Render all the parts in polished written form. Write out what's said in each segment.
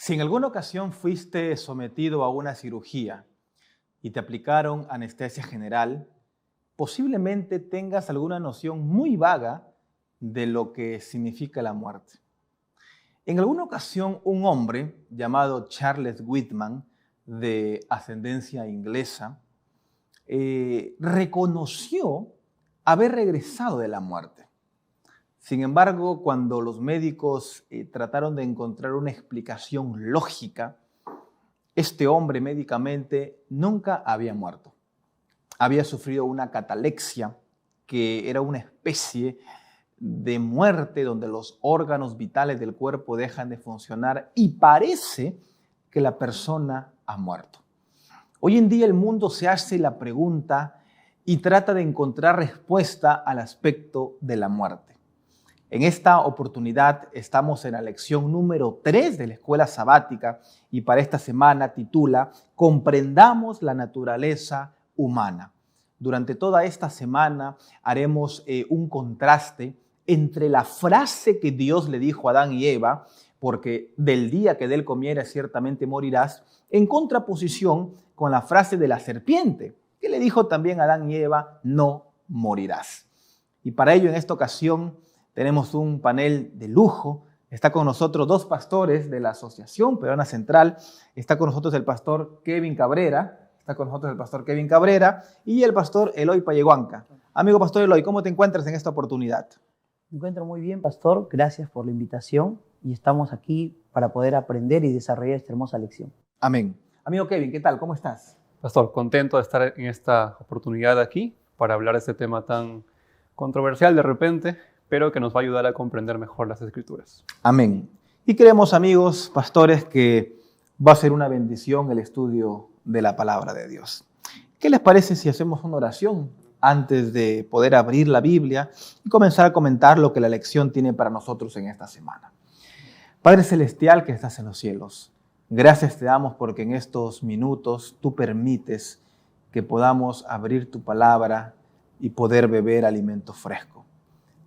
Si en alguna ocasión fuiste sometido a una cirugía y te aplicaron anestesia general, posiblemente tengas alguna noción muy vaga de lo que significa la muerte. En alguna ocasión, un hombre llamado Charles Whitman, de ascendencia inglesa, reconoció haber regresado de la muerte. Sin embargo, cuando los médicos trataron de encontrar una explicación lógica, este hombre médicamente nunca había muerto. Había sufrido una catalepsia, que era una especie de muerte donde los órganos vitales del cuerpo dejan de funcionar y parece que la persona ha muerto. Hoy en día el mundo se hace la pregunta y trata de encontrar respuesta al aspecto de la muerte. En esta oportunidad estamos en la lección número 3 de la escuela sabática y para esta semana titula Comprendamos la naturaleza humana. Durante toda esta semana haremos un contraste entre la frase que Dios le dijo a Adán y Eva, porque del día que de él comieras ciertamente morirás, en contraposición con la frase de la serpiente, que le dijo también a Adán y Eva, no morirás. Y para ello en esta ocasión tenemos un panel de lujo. Está con nosotros dos pastores de la Asociación Peruana Central. Está con nosotros el pastor Kevin Cabrera. Y el pastor Eloy Palleguanca. Amigo pastor Eloy, ¿cómo te encuentras en esta oportunidad? Me encuentro muy bien, pastor. Gracias por la invitación y estamos aquí para poder aprender y desarrollar esta hermosa lección. Amén. Amigo Kevin, ¿qué tal? ¿Cómo estás? Pastor, contento de estar en esta oportunidad aquí para hablar de este tema tan controversial de repente, pero que nos va a ayudar a comprender mejor las Escrituras. Amén. Y creemos, amigos, pastores, que va a ser una bendición el estudio de la palabra de Dios. ¿Qué les parece si hacemos una oración antes de poder abrir la Biblia y comenzar a comentar lo que la lección tiene para nosotros en esta semana? Padre Celestial que estás en los cielos, gracias te damos porque en estos minutos tú permites que podamos abrir tu palabra y poder beber alimento fresco.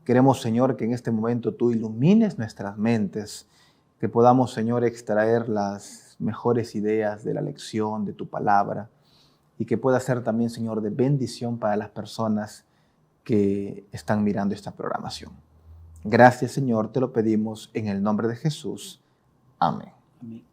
Queremos, Señor, que en este momento tú ilumines nuestras mentes, que podamos, Señor, extraer las mejores ideas de la lección, de tu palabra, y que pueda ser también, Señor, de bendición para las personas que están mirando esta programación. Gracias, Señor, te lo pedimos en el nombre de Jesús. Amén. Amén.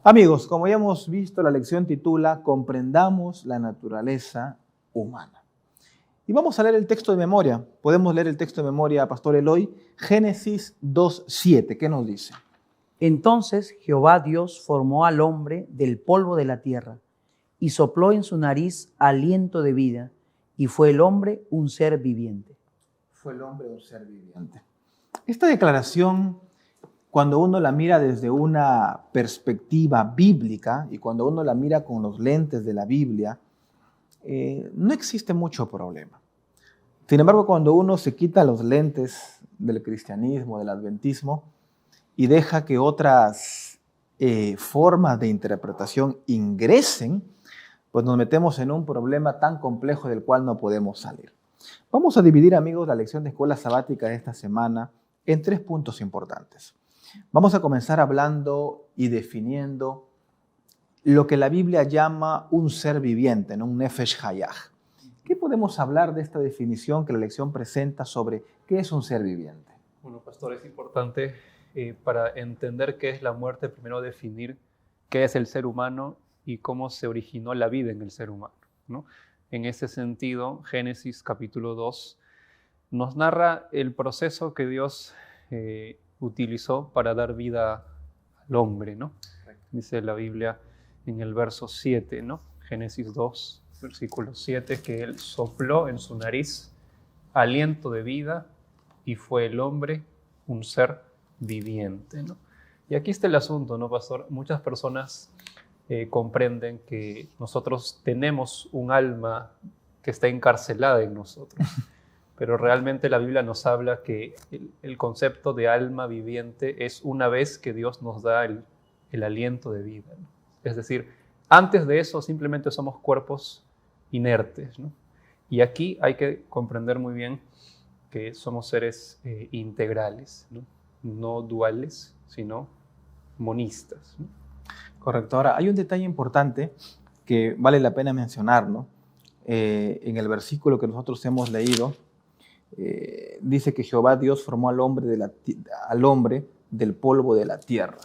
Amigos, como ya hemos visto, la lección titula Comprendamos la naturaleza humana. Y vamos a leer el texto de memoria. Podemos leer el texto de memoria, Pastor Eloy, Génesis 2:7. ¿Qué nos dice? Entonces Jehová Dios formó al hombre del polvo de la tierra y sopló en su nariz aliento de vida y fue el hombre un ser viviente. Fue el hombre un ser viviente. Esta declaración, cuando uno la mira desde una perspectiva bíblica y cuando uno la mira con los lentes de la Biblia, no existe mucho problema. Sin embargo, cuando uno se quita los lentes del cristianismo, del adventismo, y deja que otras formas de interpretación ingresen, pues nos metemos en un problema tan complejo del cual no podemos salir. Vamos a dividir, amigos, la lección de escuela sabática de esta semana en 3 puntos importantes. Vamos a comenzar hablando y definiendo lo que la Biblia llama un ser viviente, ¿no? Un nefesh hayah. ¿Qué podemos hablar de esta definición que la lección presenta sobre qué es un ser viviente? Bueno, pastor, es importante para entender qué es la muerte, primero definir qué es el ser humano y cómo se originó la vida en el ser humano, ¿no? En ese sentido, Génesis capítulo 2 nos narra el proceso que Dios utilizó para dar vida al hombre, ¿no? Dice la Biblia en el verso 7, ¿no? Génesis 2, versículo 7, que Él sopló en su nariz aliento de vida y fue el hombre un ser viviente, ¿no? Y aquí está el asunto, ¿no, pastor? Muchas personas comprenden que nosotros tenemos un alma que está encarcelada en nosotros. Pero realmente la Biblia nos habla que el concepto de alma viviente es una vez que Dios nos da el aliento de vida, ¿no? Es decir, antes de eso simplemente somos cuerpos inertes, ¿no? Y aquí hay que comprender muy bien que somos seres integrales, ¿no? No duales, sino monistas, ¿no? Correcto. Ahora, hay un detalle importante que vale la pena mencionar, ¿no? En el versículo que nosotros hemos leído, dice que Jehová Dios formó al hombre del polvo de la tierra.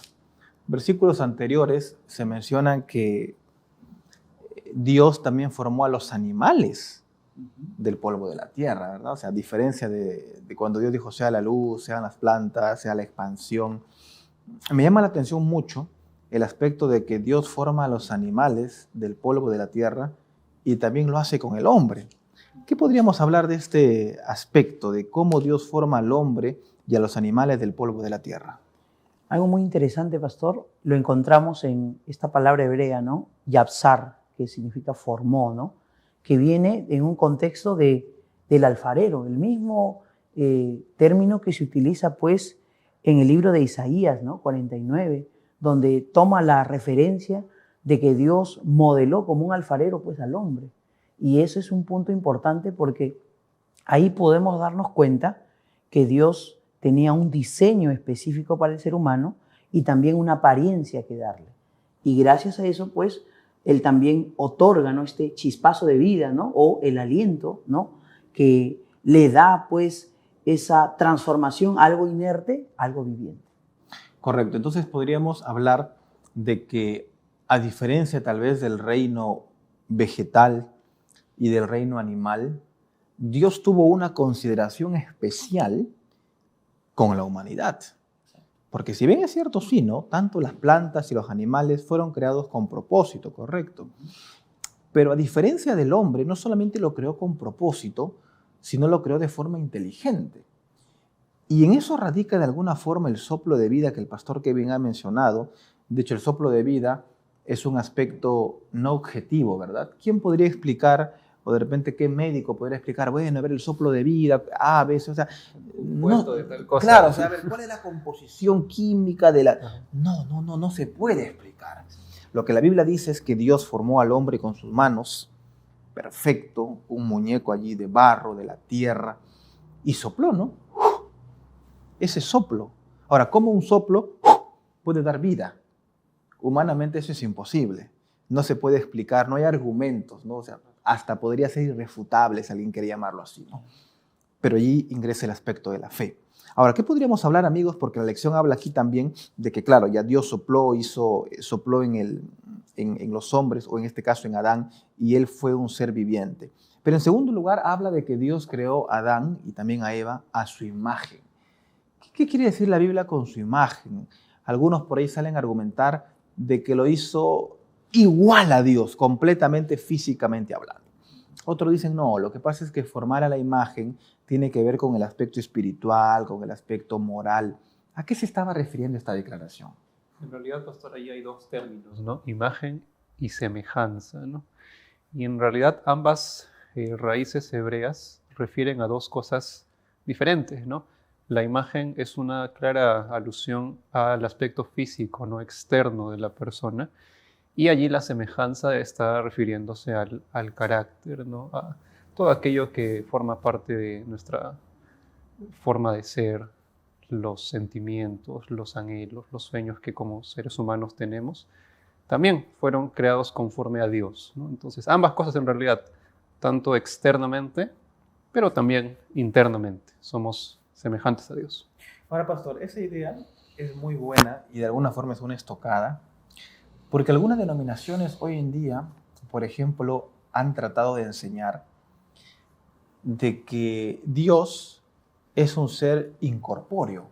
Versículos anteriores se mencionan que Dios también formó a los animales del polvo de la tierra, ¿verdad? O sea, a diferencia de cuando Dios dijo sea la luz, sean las plantas, sea la expansión. Me llama la atención mucho el aspecto de que Dios forma a los animales del polvo de la tierra y también lo hace con el hombre. ¿Qué podríamos hablar de este aspecto, de cómo Dios forma al hombre y a los animales del polvo de la tierra? Algo muy interesante, pastor, lo encontramos en esta palabra hebrea, ¿no? Yapsar, que significa formó, ¿no? Que viene en un contexto del alfarero, el mismo término que se utiliza pues en el libro de Isaías, ¿no? 49, donde toma la referencia de que Dios modeló como un alfarero pues al hombre. Y ese es un punto importante porque ahí podemos darnos cuenta que Dios tenía un diseño específico para el ser humano y también una apariencia que darle. Y gracias a eso, pues, Él también otorga, ¿no?, este chispazo de vida, ¿no?, o el aliento, ¿no?, que le da, pues, esa transformación, algo inerte, algo viviente. Correcto. Entonces podríamos hablar de que, a diferencia tal vez del reino vegetal y del reino animal, Dios tuvo una consideración especial con la humanidad. Porque si bien es cierto, sí, ¿no? Tanto las plantas y los animales fueron creados con propósito, correcto. Pero a diferencia del hombre, no solamente lo creó con propósito, sino lo creó de forma inteligente. Y en eso radica de alguna forma el soplo de vida que el pastor Kevin ha mencionado. De hecho, el soplo de vida es un aspecto no objetivo, ¿verdad? ¿Quién podría explicar, o de repente qué médico podría explicar, bueno, a ver, el soplo de vida, A, B, C, o sea, no, De tal cosa. claro, o sea, a ver, ¿cuál es la composición química de la...? No se puede explicar. Lo que la Biblia dice es que Dios formó al hombre con sus manos, perfecto, un muñeco allí de barro, de la tierra, y sopló, ¿no? Ese soplo. Ahora, ¿cómo un soplo puede dar vida? Humanamente eso es imposible. No se puede explicar, no hay argumentos, ¿no? O sea, hasta podría ser irrefutable si alguien quiere llamarlo así, ¿no? Pero allí ingresa el aspecto de la fe. Ahora, ¿qué podríamos hablar, amigos? Porque la lección habla aquí también de que, claro, ya Dios sopló en los hombres, o en este caso en Adán, y él fue un ser viviente. Pero en segundo lugar, habla de que Dios creó a Adán y también a Eva a su imagen. ¿Qué quiere decir la Biblia con su imagen? Algunos por ahí salen a argumentar de que lo hizo igual a Dios, completamente físicamente hablando. Otros dicen, no, lo que pasa es que formar a la imagen tiene que ver con el aspecto espiritual, con el aspecto moral. ¿A qué se estaba refiriendo esta declaración? En realidad, pastor, ahí hay dos términos, ¿no? Imagen y semejanza, ¿no? Y en realidad ambas raíces hebreas refieren a dos cosas diferentes, ¿no? La imagen es una clara alusión al aspecto físico, ¿no?, externo de la persona, y allí la semejanza está refiriéndose al carácter, ¿no?, a todo aquello que forma parte de nuestra forma de ser, los sentimientos, los anhelos, los sueños que como seres humanos tenemos, también fueron creados conforme a Dios, ¿no? Entonces, ambas cosas en realidad, tanto externamente, pero también internamente, somos semejantes a Dios. Ahora, pastor, esa idea es muy buena y de alguna forma es una estocada, porque algunas denominaciones hoy en día, por ejemplo, han tratado de enseñar de que Dios es un ser incorpóreo,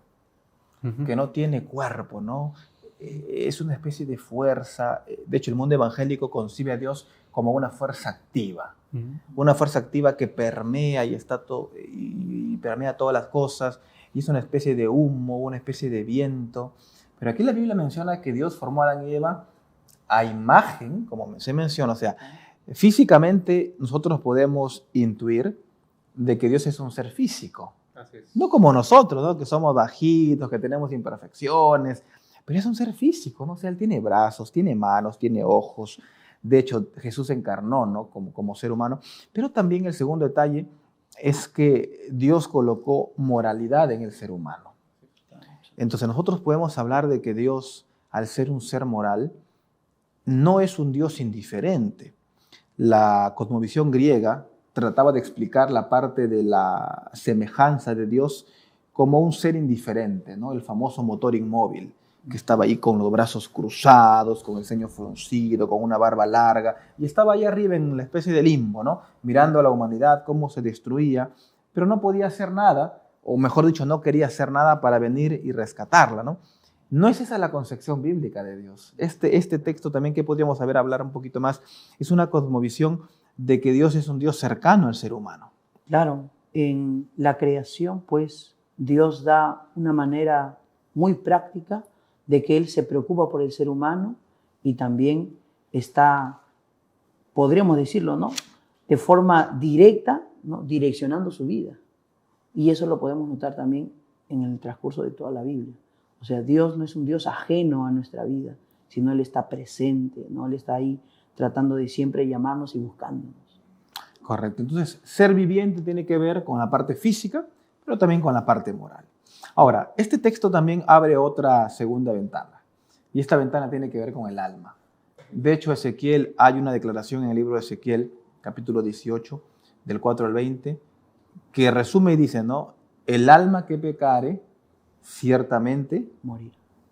que no tiene cuerpo, ¿no? Es una especie de fuerza. De hecho, el mundo evangélico concibe a Dios como una fuerza activa. Una fuerza activa que permea y permea todas las cosas, y es una especie de humo, una especie de viento. Pero aquí la Biblia menciona que Dios formó a Adán y Eva a imagen, como se menciona. O sea, físicamente nosotros podemos intuir de que Dios es un ser físico. Así es. No como nosotros, ¿no?, que somos bajitos, que tenemos imperfecciones, pero es un ser físico, ¿no? O sea, Él tiene brazos, tiene manos, tiene ojos. De hecho, Jesús se encarnó, ¿no? Como ser humano. Pero también el segundo detalle es que Dios colocó moralidad en el ser humano. Entonces nosotros podemos hablar de que Dios, al ser un ser moral, no es un Dios indiferente. La cosmovisión griega trataba de explicar la parte de la semejanza de Dios como un ser indiferente, ¿no? El famoso motor inmóvil, que estaba ahí con los brazos cruzados, con el ceño fruncido, con una barba larga, y estaba ahí arriba en la especie de limbo, ¿no? Mirando a la humanidad, cómo se destruía, pero no podía hacer nada, o mejor dicho, no quería hacer nada para venir y rescatarla, ¿no? No es esa la concepción bíblica de Dios. Este texto también que podríamos hablar un poquito más, es una cosmovisión de que Dios es un Dios cercano al ser humano. Claro, en la creación, pues, Dios da una manera muy práctica de que Él se preocupa por el ser humano y también está, podríamos decirlo, ¿no?, de forma directa, ¿no?, direccionando su vida. Y eso lo podemos notar también en el transcurso de toda la Biblia. O sea, Dios no es un Dios ajeno a nuestra vida, sino Él está presente, ¿no? Él está ahí tratando de siempre llamarnos y buscándonos. Correcto. Entonces, ser viviente tiene que ver con la parte física, pero también con la parte moral. Ahora, este texto también abre otra segunda ventana, y esta ventana tiene que ver con el alma. De hecho, Ezequiel, hay una declaración en el libro de Ezequiel, capítulo 18, del 4 al 20, que resume y dice, ¿no? El alma que pecare, ciertamente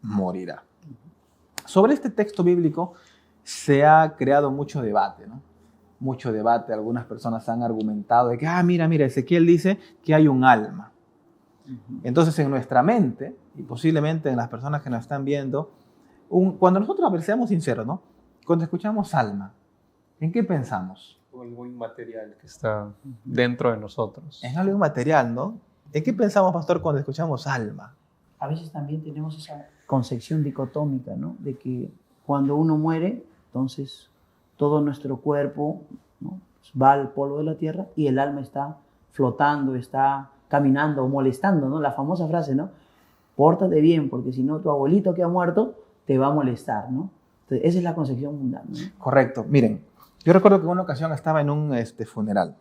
morirá. Sobre este texto bíblico se ha creado mucho debate, ¿no? Mucho debate. Algunas personas han argumentado de que, mira, Ezequiel dice que hay un alma. Entonces, en nuestra mente, y posiblemente en las personas que nos están viendo, cuando nosotros, seamos sinceros, ¿no? Cuando escuchamos alma, ¿en qué pensamos? Algo inmaterial que está dentro de nosotros. En algo inmaterial, ¿no? ¿En qué pensamos, pastor, cuando escuchamos alma? A veces también tenemos esa concepción dicotómica, ¿no?, de que cuando uno muere, entonces todo nuestro cuerpo, ¿no?, va al polvo de la tierra y el alma está flotando, está caminando o molestando, ¿no? La famosa frase, ¿no? Pórtate bien, porque si no tu abuelito que ha muerto te va a molestar, ¿no? Entonces, esa es la concepción mundana, ¿no? Correcto. Miren, yo recuerdo que en una ocasión estaba en un funeral.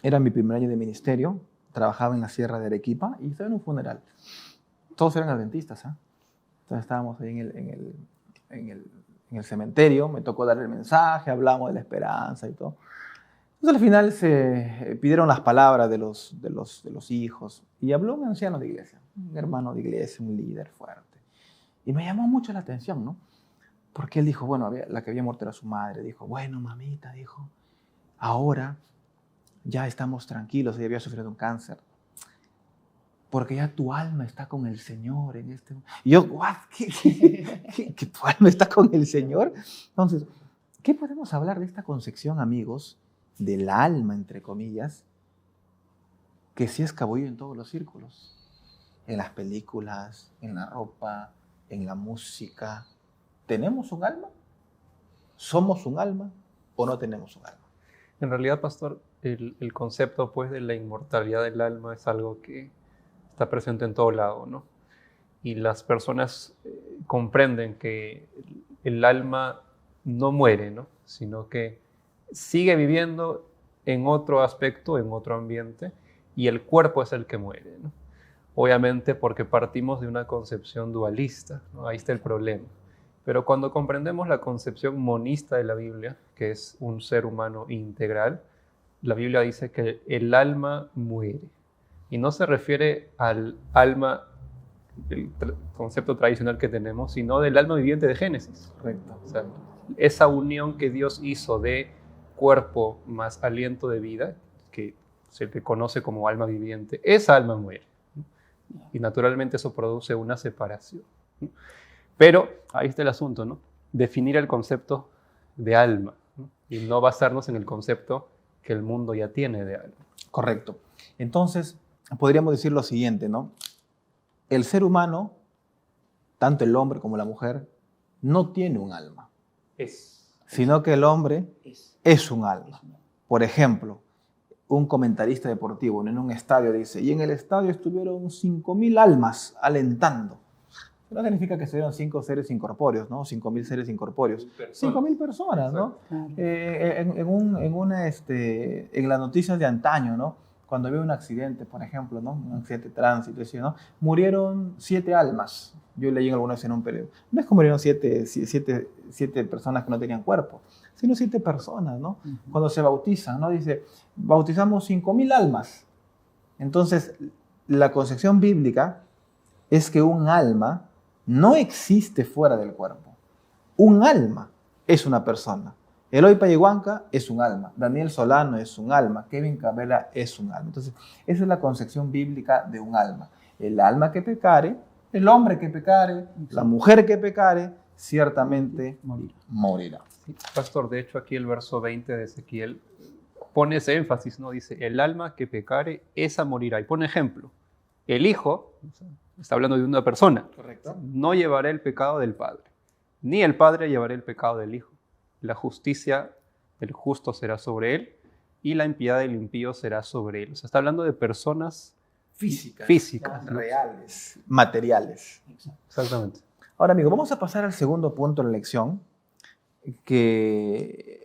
Era mi primer año de ministerio, trabajaba en la Sierra de Arequipa y estaba en un funeral. Todos eran adventistas, ¿eh? Entonces estábamos ahí en el cementerio, me tocó dar el mensaje, hablamos de la esperanza y todo. Entonces al final se pidieron las palabras de los hijos y habló un anciano de iglesia, un hermano de iglesia, un líder fuerte. Y me llamó mucho la atención, ¿no? Porque él dijo, bueno, la que había muerto era su madre, dijo, bueno, mamita, dijo, ahora ya estamos tranquilos, ella había sufrido un cáncer, porque ya tu alma está con el Señor en este momento. Y yo, ¿what? ¿Que tu alma está con el Señor? Entonces, ¿qué podemos hablar de esta concepción, amigos, del alma, entre comillas, que sí escabulle en todos los círculos? En las películas, en la ropa, en la música. ¿Tenemos un alma? ¿Somos un alma o no tenemos un alma? En realidad, pastor, el concepto, pues, de la inmortalidad del alma es algo que está presente en todo lado, ¿no? Y las personas comprenden que el alma no muere, ¿no?, sino que sigue viviendo en otro aspecto, en otro ambiente, y el cuerpo es el que muere, ¿no? Obviamente porque partimos de una concepción dualista, ¿no? Ahí está el problema. Pero cuando comprendemos la concepción monista de la Biblia, que es un ser humano integral, la Biblia dice que el alma muere. Y no se refiere al alma, el concepto tradicional que tenemos, sino del alma viviente de Génesis. Correcto. O sea, esa unión que Dios hizo de cuerpo más aliento de vida, que se le conoce como alma viviente, esa alma muere. Y naturalmente eso produce una separación. Pero ahí está el asunto, ¿no? Definir el concepto de alma, ¿no? Y no basarnos en el concepto que el mundo ya tiene de alma. Correcto. Entonces, podríamos decir lo siguiente, ¿no? El ser humano, tanto el hombre como la mujer, no tiene un alma, sino que el hombre es un alma. Por ejemplo, un comentarista deportivo en un estadio dice, y en el estadio estuvieron 5,000 almas alentando. No significa que se dieron 5 seres incorpóreos, ¿no? 5.000 seres incorpóreos. 5.000 personas, ¿no? Claro. En las noticias de antaño, ¿no? Cuando había un accidente, por ejemplo, ¿no? Un accidente de tránsito, ¿no? Murieron 7 almas. Yo leí alguna vez en un periódico. No es que murieron 7 personas que no tenían cuerpo, sino 7 personas, ¿no? Cuando se bautizan, ¿no? Dice, bautizamos 5.000 almas. Entonces, la concepción bíblica es que un alma no existe fuera del cuerpo. Un alma es una persona. Eloy Payehuanca es un alma. Daniel Solano es un alma. Kevin Cabrera es un alma. Entonces, esa es la concepción bíblica de un alma. El alma que pecare, el hombre que pecare, la mujer que pecare, ciertamente morirá. Sí, pastor, de hecho aquí el verso 20 de Ezequiel pone ese énfasis, ¿no? Dice, el alma que pecare, esa morirá. Y pone ejemplo, el hijo, está hablando de una persona, Correcto. no llevará el pecado del padre, ni el padre llevará el pecado del hijo. La justicia del justo será sobre él y la impiedad del impío será sobre él. O sea, está hablando de personas físicas, ¿no? reales, materiales. Exactamente. Ahora, amigo, vamos a pasar al segundo punto de la lección, que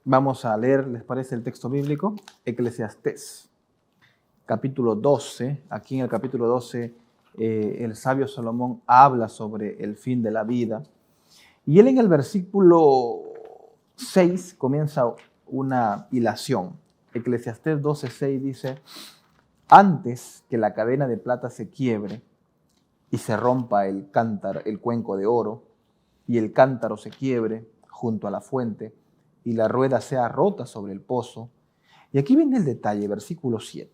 vamos a leer, ¿les parece el texto bíblico? Eclesiastés, capítulo 12. Aquí en el capítulo 12, el sabio Salomón habla sobre el fin de la vida. Y él en el versículo 6 comienza una hilación. Eclesiastés 12:6 dice, antes que la cadena de plata se quiebre y se rompa el cántaro, el cuenco de oro, y el cántaro se quiebre junto a la fuente, y la rueda sea rota sobre el pozo. Y aquí viene el detalle, versículo 7.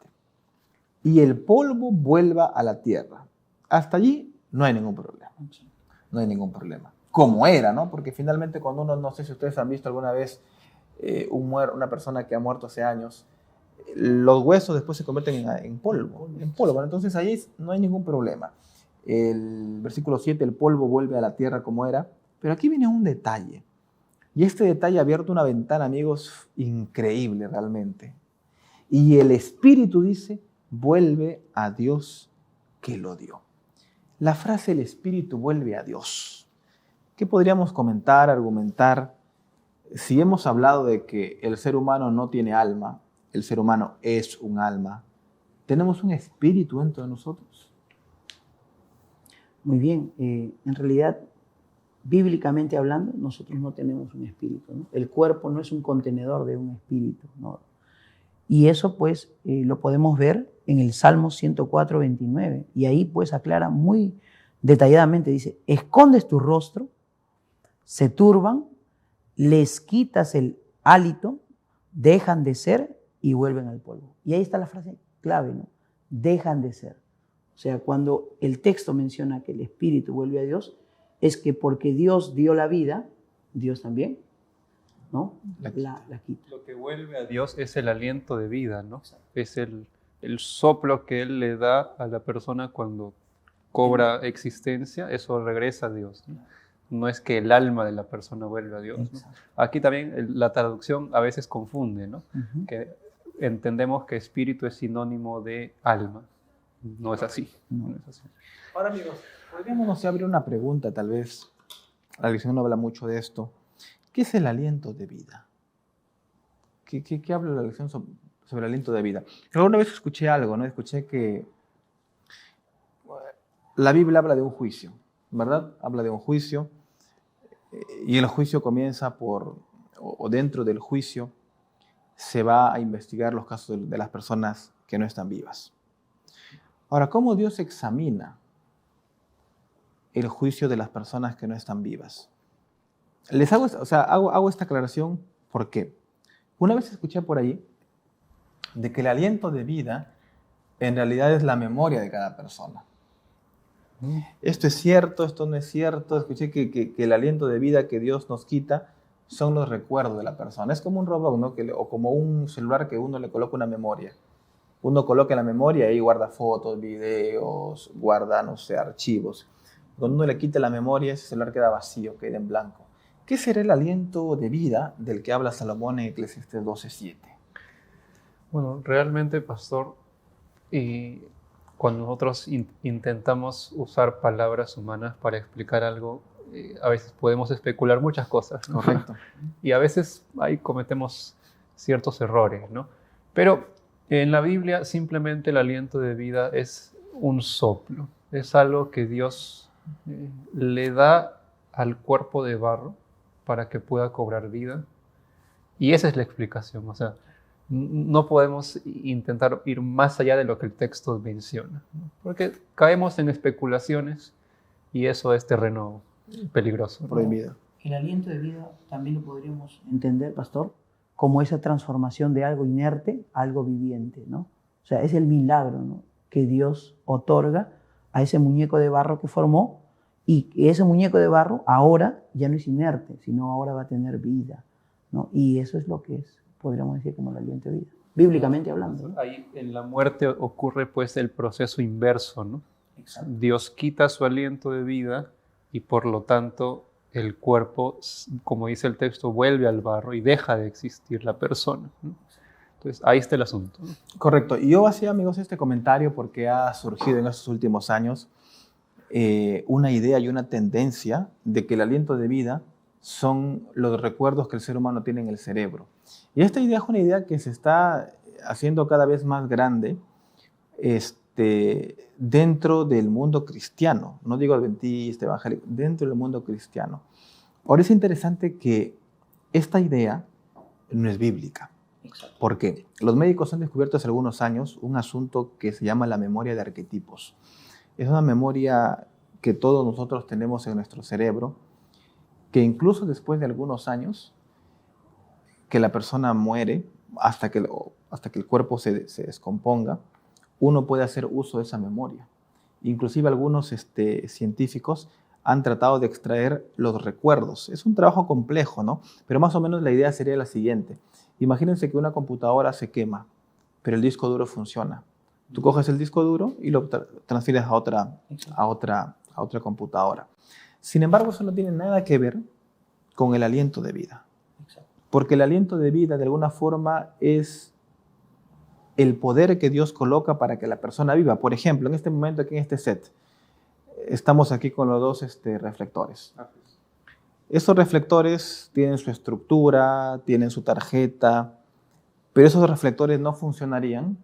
Y el polvo vuelva a la tierra. Hasta allí no hay ningún problema. No hay ningún problema. Como era, ¿no? Porque finalmente cuando uno, no sé si ustedes han visto alguna vez una persona que ha muerto hace años, los huesos después se convierten en polvo. En polvo. Entonces ahí no hay ningún problema. El versículo 7, el polvo vuelve a la tierra como era. Pero aquí viene un detalle. Y este detalle ha abierto una ventana, amigos, increíble realmente. Y el Espíritu dice, vuelve a Dios que lo dio. La frase el Espíritu vuelve a Dios. ¿Qué podríamos comentar, argumentar? Si hemos hablado de que el ser humano no tiene alma, el ser humano es un alma, ¿tenemos un espíritu dentro de nosotros? Muy bien, en realidad, bíblicamente hablando, nosotros no tenemos un espíritu, ¿no? El cuerpo no es un contenedor de un espíritu, ¿no? Y eso pues lo podemos ver en el Salmo 104, 29. Y ahí pues aclara muy detalladamente, dice, escondes tu rostro, se turban, les quitas el hálito, dejan de ser y vuelven al polvo. Y ahí está la frase clave, ¿no? Dejan de ser. O sea, cuando el texto menciona que el espíritu vuelve a Dios, es que porque Dios dio la vida, Dios también, ¿no? La quita. Lo que vuelve a Dios es el aliento de vida, ¿no? Es el soplo que Él le da a la persona cuando cobra existencia, eso regresa a Dios, ¿no? No es que el alma de la persona vuelva a Dios, ¿no? Aquí también la traducción a veces confunde, ¿no? Que entendemos que espíritu es sinónimo de alma. No es así. No es así. Ahora, amigos, podríamos abrir una pregunta, tal vez. La lección no habla mucho de esto. ¿Qué es el aliento de vida? ¿Qué habla la lección sobre el aliento de vida? Alguna vez escuché algo, ¿no? Escuché que la Biblia habla de un juicio, ¿verdad? Habla de un juicio y el juicio comienza o dentro del juicio se va a investigar los casos de las personas que no están vivas. Ahora, ¿cómo Dios examina el juicio de las personas que no están vivas? Les hago esta aclaración porque una vez escuché por ahí de que el aliento de vida en realidad es la memoria de cada persona. Esto es cierto, esto no es cierto. Escuché que el aliento de vida que Dios nos quita son los recuerdos de la persona. Es como un robot, ¿no? O como un celular que uno le coloca una memoria. Uno coloca la memoria y ahí guarda fotos, videos, guarda, no sé, archivos. Cuando uno le quita la memoria, ese celular queda vacío, queda en blanco. ¿Qué será el aliento de vida del que habla Salomón en Eclesiastés 12:7? Bueno, realmente, pastor, cuando nosotros intentamos usar palabras humanas para explicar algo, a veces podemos especular muchas cosas, ¿no? Correcto. Y a veces ahí cometemos ciertos errores, ¿no? Pero en la Biblia simplemente el aliento de vida es un soplo, es algo que Dios le da al cuerpo de barro para que pueda cobrar vida. Y esa es la explicación, o sea, no podemos intentar ir más allá de lo que el texto menciona, ¿no? Porque caemos en especulaciones y eso es terreno peligroso, ¿no? Prohibido. El aliento de vida también lo podríamos entender, pastor, como esa transformación de algo inerte a algo viviente, ¿no? O sea, es el milagro, ¿no?, que Dios otorga a ese muñeco de barro que formó, y que ese muñeco de barro ahora ya no es inerte, sino ahora va a tener vida, ¿no? Y eso es lo que es, podríamos decir, como el aliento de vida, bíblicamente hablando, ¿no? Ahí en la muerte ocurre pues el proceso inverso, ¿no? Exacto. Dios quita su aliento de vida y por lo tanto el cuerpo, como dice el texto, vuelve al barro y deja de existir la persona, ¿no? Entonces ahí está el asunto, ¿no? Correcto. Y yo hacía, amigos, este comentario porque ha surgido en estos últimos años una idea y una tendencia de que el aliento de vida son los recuerdos que el ser humano tiene en el cerebro. Y esta idea es una idea que se está haciendo cada vez más grande dentro del mundo cristiano. No digo adventista, evangélico, dentro del mundo cristiano. Ahora es interesante que esta idea no es bíblica. ¿Por qué? Los médicos han descubierto hace algunos años un asunto que se llama la memoria de arquetipos. Es una memoria que todos nosotros tenemos en nuestro cerebro, que incluso después de algunos años que la persona muere, hasta que el cuerpo se descomponga, uno puede hacer uso de esa memoria. Inclusive algunos científicos han tratado de extraer los recuerdos. Es un trabajo complejo, ¿no? Pero más o menos la idea sería la siguiente. Imagínense que una computadora se quema, pero el disco duro funciona. Tú coges el disco duro y lo transfieres a otra computadora. Sin embargo, eso no tiene nada que ver con el aliento de vida. Porque el aliento de vida, de alguna forma, es el poder que Dios coloca para que la persona viva. Por ejemplo, en este momento, aquí en este set, estamos aquí con los dos reflectores. Estos reflectores tienen su estructura, tienen su tarjeta, pero esos reflectores no funcionarían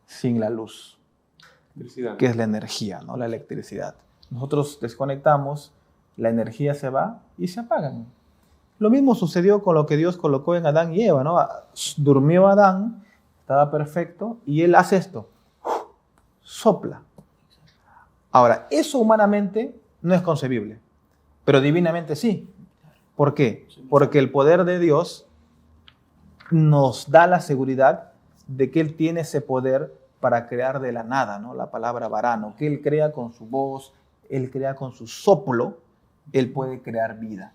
sin la luz, que es la energía, ¿no? La electricidad. Nosotros desconectamos, la energía se va y se apagan. Lo mismo sucedió con lo que Dios colocó en Adán y Eva, ¿no? Durmió Adán, estaba perfecto, y él hace esto, sopla. Ahora, eso humanamente no es concebible, pero divinamente sí. ¿Por qué? Porque el poder de Dios nos da la seguridad de que Él tiene ese poder para crear de la nada, ¿no? La palabra varano, que Él crea con su voz, Él crea con su soplo, Él puede crear vida.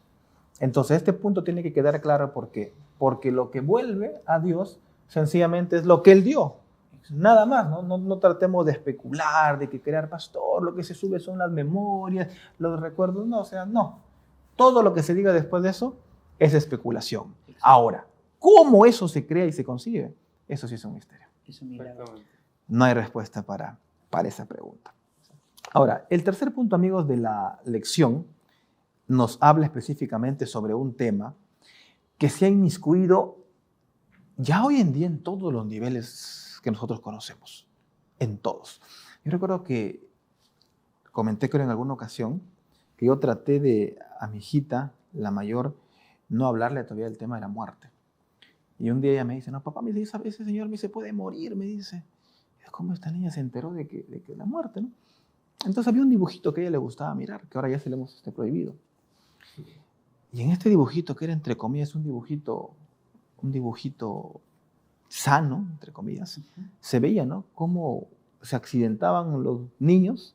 Entonces, este punto tiene que quedar claro. ¿Por qué? Porque lo que vuelve a Dios sencillamente es lo que Él dio. Nada más, ¿no? No tratemos de especular, de que crear, pastor, lo que se sube son las memorias, los recuerdos. No, o sea, no. Todo lo que se diga después de eso es especulación. Ahora, ¿cómo eso se crea y se consigue? Eso sí es un misterio. Es un milagro. No hay respuesta para esa pregunta. Ahora, el tercer punto, amigos, de la lección nos habla específicamente sobre un tema que se ha inmiscuido ya hoy en día en todos los niveles que nosotros conocemos, en todos. Yo recuerdo que comenté, creo en alguna ocasión, que yo traté a mi hijita, la mayor, no hablarle todavía del tema de la muerte. Y un día ella me dice, no, papá, me dice, ese señor me se puede morir, me dice. ¿Cómo esta niña se enteró de que la muerte, ¿no? Entonces había un dibujito que a ella le gustaba mirar, que ahora ya se le hemos prohibido. Y en este dibujito, que era entre comillas un dibujito sano, entre comillas, se veía, ¿no?, cómo se accidentaban los niños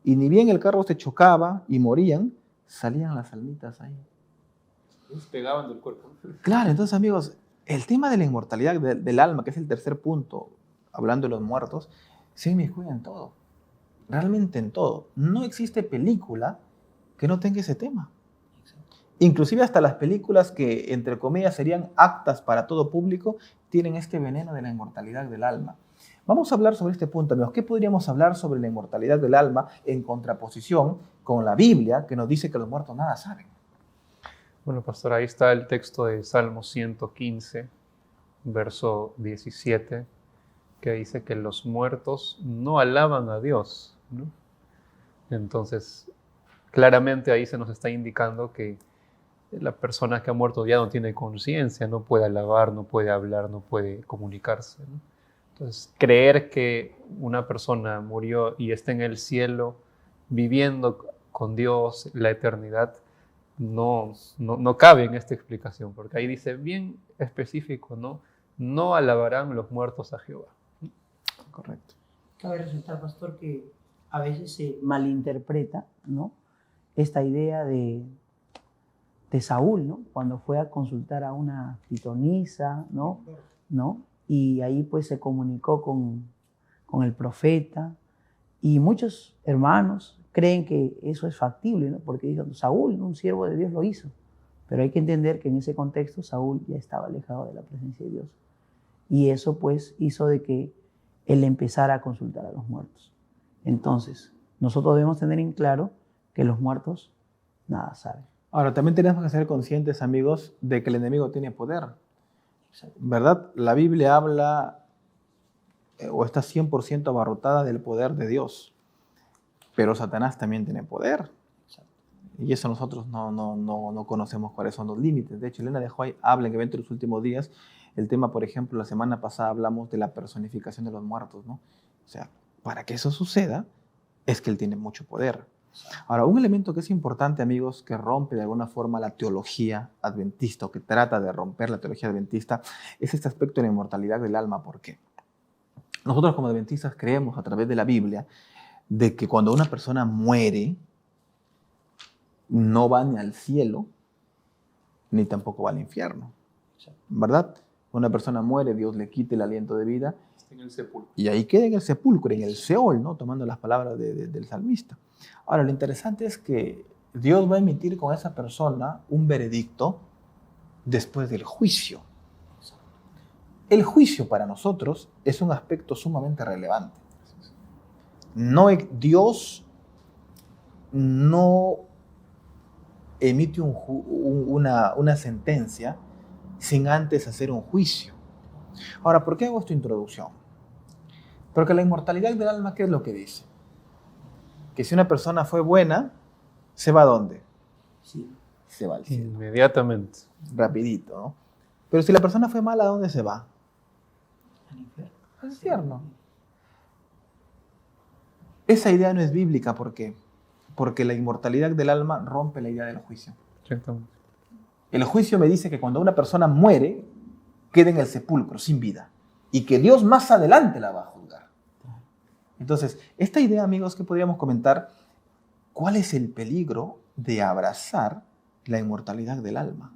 y ni bien el carro se chocaba y morían, salían las almitas ahí. Se pegaban del cuerpo. Claro, entonces, amigos, el tema de la inmortalidad del alma, que es el tercer punto, hablando de los muertos, se inmiscuye en todo, realmente en todo. No existe película que no tenga ese tema. Inclusive hasta las películas que, entre comillas, serían aptas para todo público, tienen este veneno de la inmortalidad del alma. Vamos a hablar sobre este punto, amigos. ¿Qué podríamos hablar sobre la inmortalidad del alma en contraposición con la Biblia, que nos dice que los muertos nada saben? Bueno, pastor, ahí está el texto de Salmo 115, verso 17, que dice que los muertos no alaban a Dios, ¿no? Entonces, claramente ahí se nos está indicando que la persona que ha muerto ya no tiene conciencia, no puede alabar, no puede hablar, no puede comunicarse, ¿no? Entonces, creer que una persona murió y está en el cielo viviendo con Dios la eternidad no cabe en esta explicación, porque ahí dice bien específico, ¿no? No alabarán los muertos a Jehová. Correcto. Cabe resaltar, pastor, que a veces se malinterpreta, ¿no?, esta idea de Saúl, ¿no?, cuando fue a consultar a una pitonisa, ¿no? Y ahí pues se comunicó con el profeta, y muchos hermanos creen que eso es factible, ¿no?, porque dicen, Saúl, un siervo de Dios, lo hizo. Pero hay que entender que en ese contexto Saúl ya estaba alejado de la presencia de Dios. Y eso pues hizo de que él empezara a consultar a los muertos. Entonces, nosotros debemos tener en claro que los muertos nada saben. Ahora, también tenemos que ser conscientes, amigos, de que el enemigo tiene poder. ¿Verdad? La Biblia habla o está 100% abarrotada del poder de Dios. Pero Satanás también tiene poder. Y eso nosotros no conocemos cuáles son los límites. De hecho, Elena de Hoy habla en Eventos de los Últimos Días. El tema, por ejemplo, la semana pasada hablamos de la personificación de los muertos, ¿no? O sea, para que eso suceda, es que él tiene mucho poder. Ahora, un elemento que es importante, amigos, que rompe de alguna forma la teología adventista, o que trata de romper la teología adventista, es este aspecto de la inmortalidad del alma. ¿Por qué? Nosotros como adventistas creemos a través de la Biblia de que cuando una persona muere, no va ni al cielo, ni tampoco va al infierno, ¿verdad? Una persona muere, Dios le quita el aliento de vida, Está en el sepulcro. y ahí queda en el sepulcro, en el Seol, ¿no?, tomando las palabras del salmista. Ahora, lo interesante es que Dios va a emitir con esa persona un veredicto después del juicio. El juicio para nosotros es un aspecto sumamente relevante. Dios no emite una sentencia sin antes hacer un juicio. Ahora, ¿por qué hago esta introducción? Porque la inmortalidad del alma, ¿qué es lo que dice? Que si una persona fue buena, ¿se va a dónde? Sí. Se va al cielo. Inmediatamente. Rapidito, ¿no? Pero si la persona fue mala, ¿a dónde se va? Al infierno. Al infierno. Esa idea no es bíblica, ¿por qué? Porque la inmortalidad del alma rompe la idea del juicio. Exactamente. El juicio me dice que cuando una persona muere, queda en el sepulcro, sin vida, y que Dios más adelante la va a juzgar. Entonces, esta idea, amigos, que podríamos comentar, ¿cuál es el peligro de abrazar la inmortalidad del alma?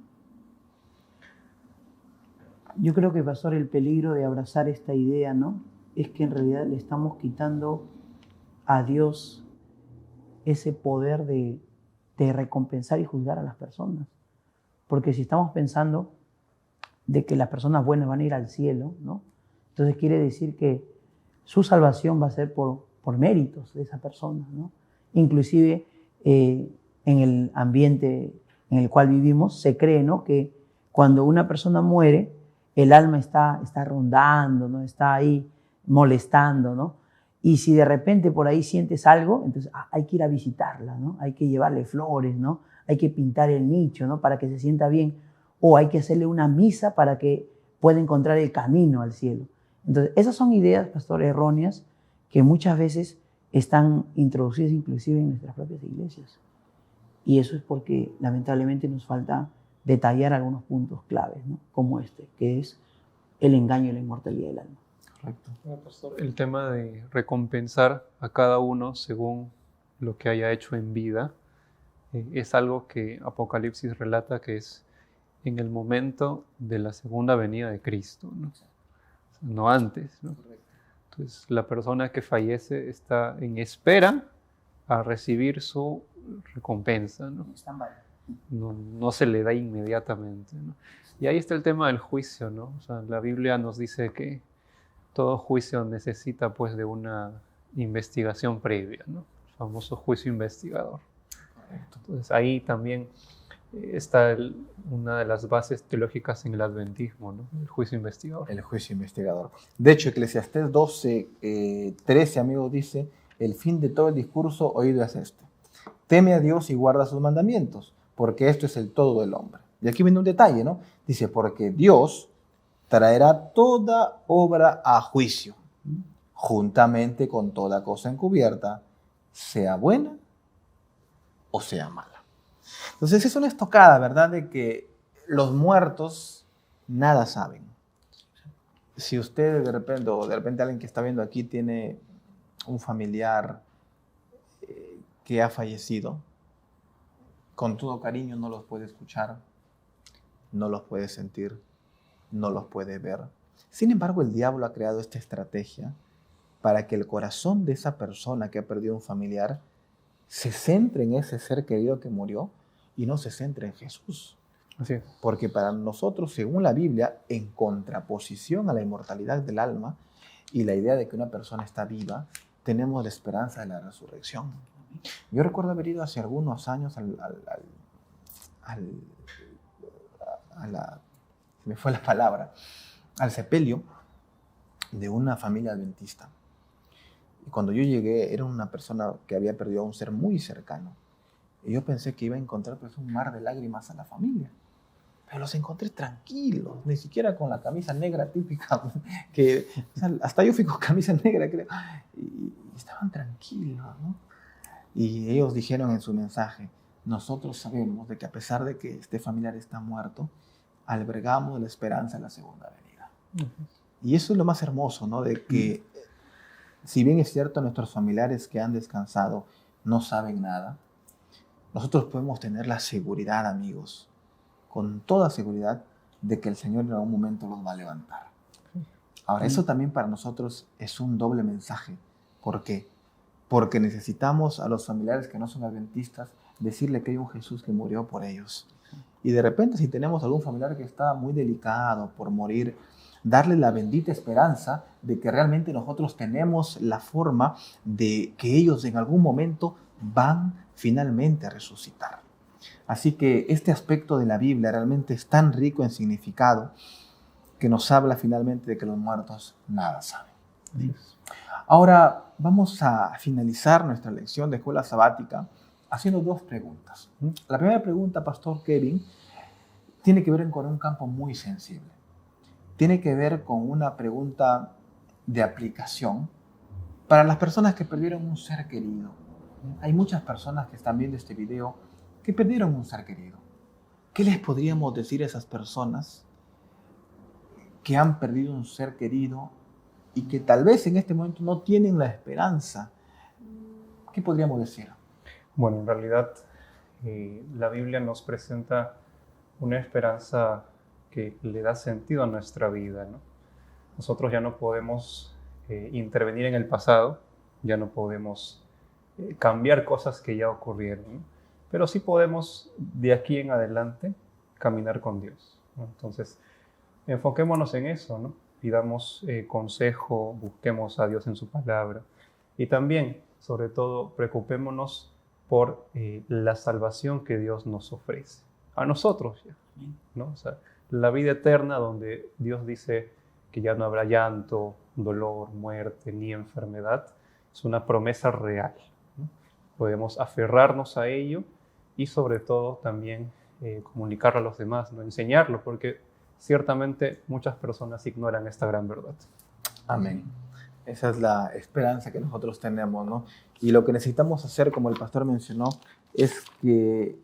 Yo creo que, pastor, el peligro de abrazar esta idea, ¿no?, es que en realidad le estamos quitando a Dios ese poder de recompensar y juzgar a las personas. Porque si estamos pensando de que las personas buenas van a ir al cielo, ¿no?, entonces quiere decir que su salvación va a ser por méritos de esa persona, ¿no? Inclusive en el ambiente en el cual vivimos se cree, ¿no?, que cuando una persona muere, el alma está rondando, ¿no?, está ahí molestando, ¿no? Y si de repente por ahí sientes algo, entonces hay que ir a visitarla, ¿no? Hay que llevarle flores, ¿no? Hay que pintar el nicho, ¿no?, para que se sienta bien. O hay que hacerle una misa para que pueda encontrar el camino al cielo. Entonces, esas son ideas, pastor, erróneas, que muchas veces están introducidas inclusive en nuestras propias iglesias. Y eso es porque lamentablemente nos falta detallar algunos puntos claves, ¿no?, como este, que es el engaño y la inmortalidad del alma. Correcto. Bueno, pastor, el tema de recompensar a cada uno según lo que haya hecho en vida es algo que Apocalipsis relata que es en el momento de la segunda venida de Cristo, ¿no? No antes, ¿no? Entonces, la persona que fallece está en espera a recibir su recompensa, ¿no? No se le da inmediatamente, ¿no? Y ahí está el tema del juicio, ¿no? O sea, la Biblia nos dice que todo juicio necesita pues de una investigación previa, ¿no? El famoso juicio investigador. Entonces ahí también está una de las bases teológicas en el adventismo, ¿no? El juicio investigador. El juicio investigador. De hecho, Eclesiastés 12, 13, amigos, dice, el fin de todo el discurso oído es este: teme a Dios y guarda sus mandamientos, porque esto es el todo del hombre. Y aquí viene un detalle, ¿no? Dice, porque Dios traerá toda obra a juicio, juntamente con toda cosa encubierta, sea buena o sea mala. Entonces es una estocada, ¿verdad?, de que los muertos nada saben. Si usted de repente, o de repente alguien que está viendo aquí tiene un familiar que ha fallecido, con todo cariño no los puede escuchar, no los puede sentir, no los puede ver. Sin embargo, el diablo ha creado esta estrategia para que el corazón de esa persona que ha perdido un familiar se centre en ese ser querido que murió y no se centre en Jesús. Así es. Porque para nosotros, según la Biblia, en contraposición a la inmortalidad del alma y la idea de que una persona está viva, tenemos la esperanza de la resurrección. Yo recuerdo haber ido hace algunos años se me fue la palabra, al sepelio de una familia adventista. Y cuando yo llegué, era una persona que había perdido a un ser muy cercano. Y yo pensé que iba a encontrar pues, un mar de lágrimas a la familia. Pero los encontré tranquilos, ni siquiera con la camisa negra típica, que o sea, hasta yo fui con camisa negra, creo, y estaban tranquilos, ¿no? Y ellos dijeron en su mensaje, nosotros sabemos de que a pesar de que este familiar está muerto, albergamos la esperanza de la segunda venida. Y eso es lo más hermoso, ¿no? De que, si bien es cierto, nuestros familiares que han descansado no saben nada, nosotros podemos tener la seguridad, amigos, con toda seguridad, de que el Señor en algún momento los va a levantar. Ahora, eso también para nosotros es un doble mensaje. ¿Por qué? Porque necesitamos a los familiares que no son adventistas decirle que hay un Jesús que murió por ellos. Y de repente, si tenemos algún familiar que está muy delicado por morir, darle la bendita esperanza de que realmente nosotros tenemos la forma de que ellos en algún momento van finalmente a resucitar. Así que este aspecto de la Biblia realmente es tan rico en significado que nos habla finalmente de que los muertos nada saben. Ahora vamos a finalizar nuestra lección de escuela sabática haciendo dos preguntas. La primera pregunta, Pastor Kevin, tiene que ver con un campo muy sensible. Tiene que ver con una pregunta de aplicación para las personas que perdieron un ser querido. Hay muchas personas que están viendo este video que perdieron un ser querido. ¿Qué les podríamos decir a esas personas que han perdido un ser querido y que tal vez en este momento no tienen la esperanza? ¿Qué podríamos decir? Bueno, en realidad la Biblia nos presenta una esperanza que le da sentido a nuestra vida, ¿no? Nosotros ya no podemos intervenir en el pasado, ya no podemos cambiar cosas que ya ocurrieron, ¿no? Pero sí podemos de aquí en adelante caminar con Dios, ¿no? Entonces, enfoquémonos en eso, ¿no? Pidamos consejo, busquemos a Dios en su palabra y también, sobre todo, preocupémonos por la salvación que Dios nos ofrece a nosotros, ¿no? O sea, la vida eterna donde Dios dice que ya no habrá llanto, dolor, muerte ni enfermedad, es una promesa real, ¿no? Podemos aferrarnos a ello y sobre todo también comunicarlo a los demás, ¿no? Enseñarlo, porque ciertamente muchas personas ignoran esta gran verdad. Amén. Esa es la esperanza que nosotros tenemos, ¿no? Y lo que necesitamos hacer, como el pastor mencionó, es que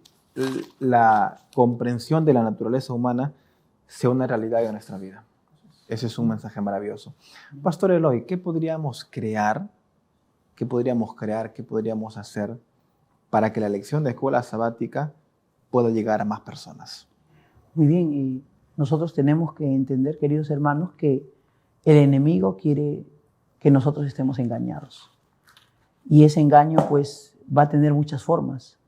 la comprensión de la naturaleza humana sea una realidad en nuestra vida. Ese es un mensaje maravilloso. Pastor Eloy, ¿qué podríamos crear? ¿Qué podríamos hacer para que la lección de escuela sabática pueda llegar a más personas? Muy bien, y nosotros tenemos que entender, queridos hermanos, que el enemigo quiere que nosotros estemos engañados. Y ese engaño pues va a tener muchas formas,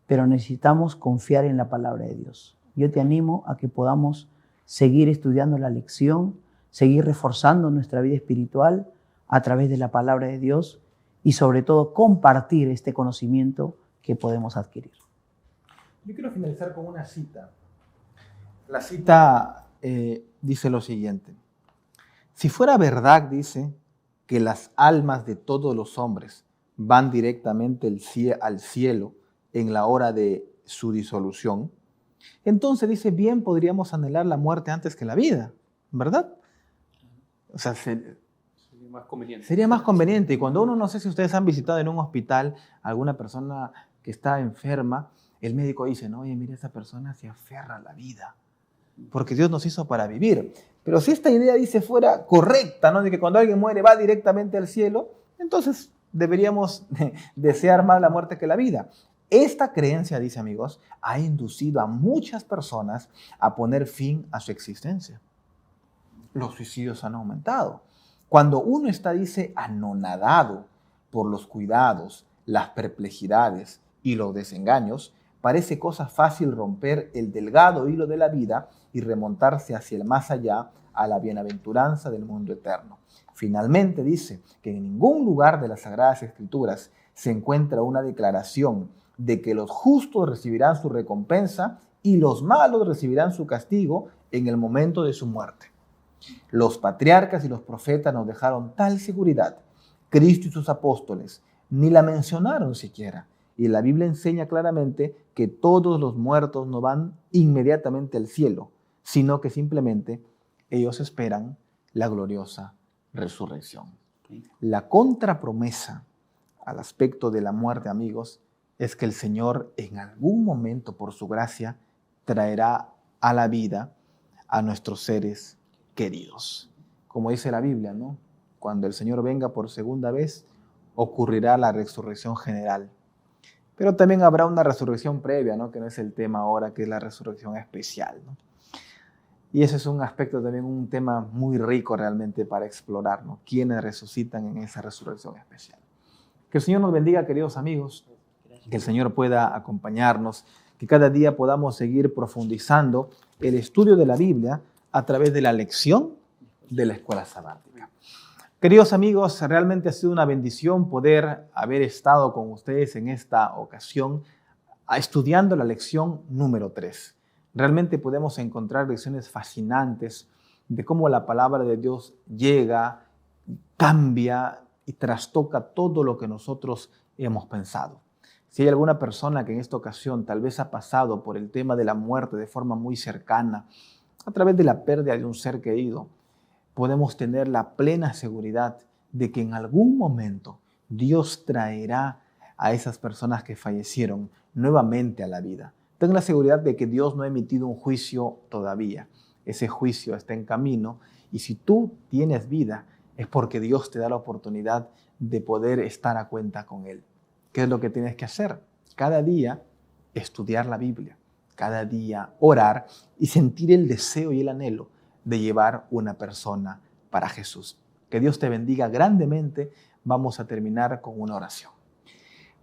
pero necesitamos confiar en la palabra de Dios. Yo te animo a que podamos seguir estudiando la lección, seguir reforzando nuestra vida espiritual a través de la palabra de Dios y sobre todo compartir este conocimiento que podemos adquirir. Yo quiero finalizar con una cita. La cita dice lo siguiente: si fuera verdad, dice, que las almas de todos los hombres van directamente al cielo en la hora de su disolución, entonces dice, bien podríamos anhelar la muerte antes que la vida, ¿verdad? O sea, Sería más conveniente. sería más conveniente. Y cuando uno, no sé si ustedes han visitado en un hospital a alguna persona que está enferma, el médico dice, no, oye, mira, esa persona se aferra a la vida, porque Dios nos hizo para vivir. Pero si esta idea dice fuera correcta, ¿no?, de que cuando alguien muere va directamente al cielo, entonces deberíamos desear más la muerte que la vida. Esta creencia, dice amigos, ha inducido a muchas personas a poner fin a su existencia. Los suicidios han aumentado. Cuando uno está, dice, anonadado por los cuidados, las perplejidades y los desengaños, parece cosa fácil romper el delgado hilo de la vida y remontarse hacia el más allá, a la bienaventuranza del mundo eterno. Finalmente dice que en ningún lugar de las Sagradas Escrituras se encuentra una declaración de que los justos recibirán su recompensa y los malos recibirán su castigo en el momento de su muerte. Los patriarcas y los profetas nos dejaron tal seguridad. Cristo y sus apóstoles ni la mencionaron siquiera. Y la Biblia enseña claramente que todos los muertos no van inmediatamente al cielo, sino que simplemente ellos esperan la gloriosa resurrección. La contrapromesa al aspecto de la muerte, amigos, es que el Señor en algún momento, por su gracia, traerá a la vida a nuestros seres queridos. Como dice la Biblia, ¿no? Cuando el Señor venga por segunda vez, ocurrirá la resurrección general. Pero también habrá una resurrección previa, ¿no?, que no es el tema ahora, que es la resurrección especial, ¿no? Y ese es un aspecto también, un tema muy rico realmente para explorar, ¿no? ¿Quiénes resucitan en esa resurrección especial? Que el Señor nos bendiga, queridos amigos, que el Señor pueda acompañarnos, que cada día podamos seguir profundizando el estudio de la Biblia a través de la lección de la escuela sabática. Queridos amigos, realmente ha sido una bendición poder haber estado con ustedes en esta ocasión estudiando la lección número 3. Realmente podemos encontrar lecciones fascinantes de cómo la palabra de Dios llega, cambia y trastoca todo lo que nosotros hemos pensado. Si hay alguna persona que en esta ocasión tal vez ha pasado por el tema de la muerte de forma muy cercana, a través de la pérdida de un ser querido, podemos tener la plena seguridad de que en algún momento Dios traerá a esas personas que fallecieron nuevamente a la vida. Ten la seguridad de que Dios no ha emitido un juicio todavía. Ese juicio está en camino y si tú tienes vida es porque Dios te da la oportunidad de poder estar a cuenta con Él. ¿Qué es lo que tienes que hacer? Cada día estudiar la Biblia, cada día orar y sentir el deseo y el anhelo de llevar una persona para Jesús. Que Dios te bendiga grandemente. Vamos a terminar con una oración.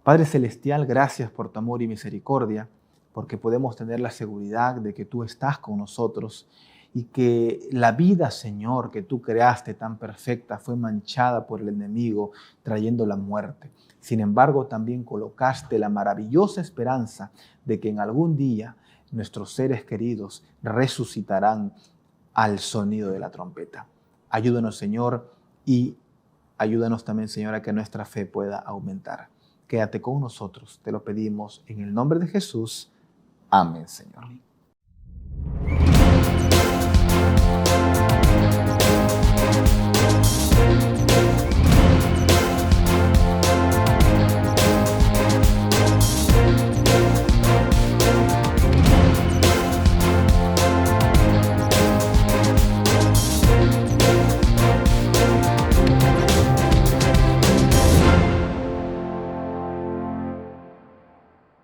Padre Celestial, gracias por tu amor y misericordia, porque podemos tener la seguridad de que tú estás con nosotros y que la vida, Señor, que tú creaste tan perfecta fue manchada por el enemigo, trayendo la muerte. Sin embargo, también colocaste la maravillosa esperanza de que en algún día nuestros seres queridos resucitarán al sonido de la trompeta. Ayúdanos, Señor, y ayúdanos también, Señor, a que nuestra fe pueda aumentar. Quédate con nosotros, te lo pedimos en el nombre de Jesús. Amén, Señor.